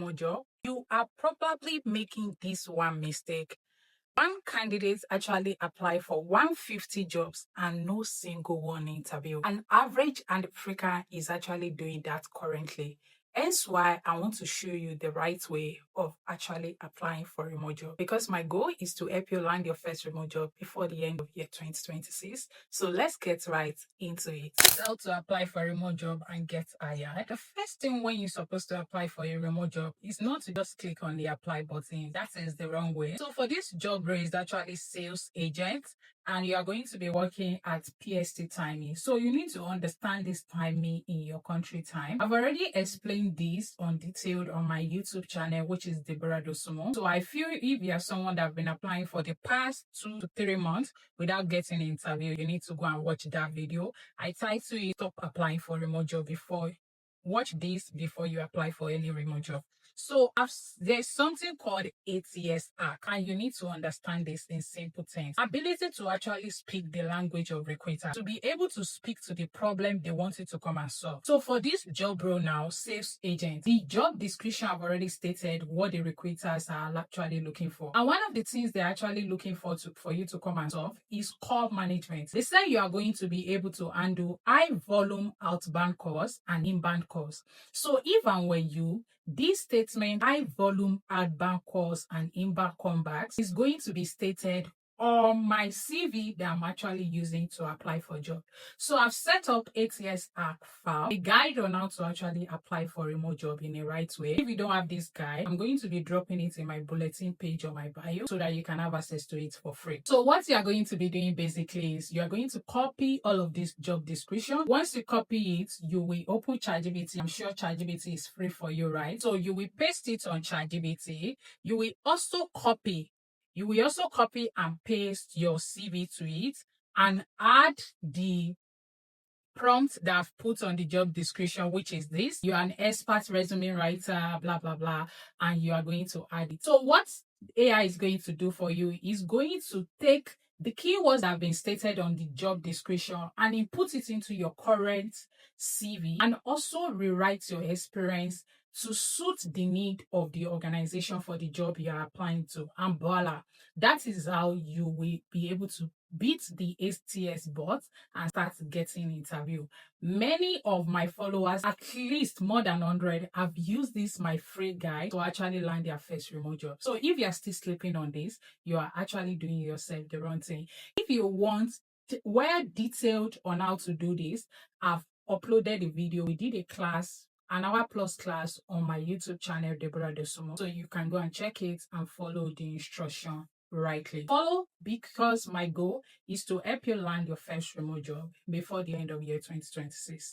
remote job, you are probably making this one mistake. One candidate actually applied for 150 jobs and no single one interview. An average African is actually doing that currently. Hence why I want to show you the right way of actually applying for a remote job, because my goal is to help you land your first remote job before the end of year 2026. So let's get right into it. How to apply for a remote job and get hired. The first thing when you're supposed to apply for a remote job is not to just click on the apply button. That is the wrong way. So for this job role is actually sales agent, and you are going to be working at PST timing. So you need to understand this timing in your country time. I've already explained this on detailed on my YouTube channel, which is Deborah Dosumo. So I feel if you are someone that have been applying for the past 2 to 3 months without getting an interview, you need to go and watch that video. I title it Stop Applying for Remote Job Before. Watch this before you apply for any remote job. So there's something called ATS Act, and you need to understand this in simple terms. Ability to actually speak the language of recruiter, to be able to speak to the problem they want you to come and solve. So for this job role now, sales agent, the job description I've already stated what the recruiters are actually looking for. And one of the things they're actually looking for you to come and solve is call management. They say you are going to be able to handle high volume outbound calls and inbound calls. So if and when this statement, high volume outbound calls and inbound comebacks, is going to be stated on my CV that I'm actually using to apply for a job. So I've set up ATS Act file, a guide on how to actually apply for a remote job in the right way. If you don't have this guide, I'm going to be dropping it in my bulletin page on my bio so that you can have access to it for free. So what you are going to be doing basically is you are going to copy all of this job description. Once you copy it, you will open ChatGPT. I'm sure ChatGPT is free for you, right? So you will paste it on ChatGPT. You will also copy and paste your CV to it and add the prompt that I've put on the job description, which is this. You are an expert resume writer, blah, blah, blah, and you are going to add it. So what AI is going to do for you is going to take the keywords that have been stated on the job description and input it into your current CV, and also rewrite your experience to suit the need of the organization for the job you are applying to. And voila, that is how you will be able to beat the ATS bot and start getting interview. Many of my followers, at least more than 100, have used this my free guide to actually land their first remote job. So if you are still sleeping on this, you are actually doing yourself the wrong thing. If you want well detailed on how to do this, I've uploaded a video. We did a class, an hour plus class on my YouTube channel, Deborah Dosumo. So you can go and check it and follow the instruction rightly. Follow, because my goal is to help you land your first remote job before the end of year 2026.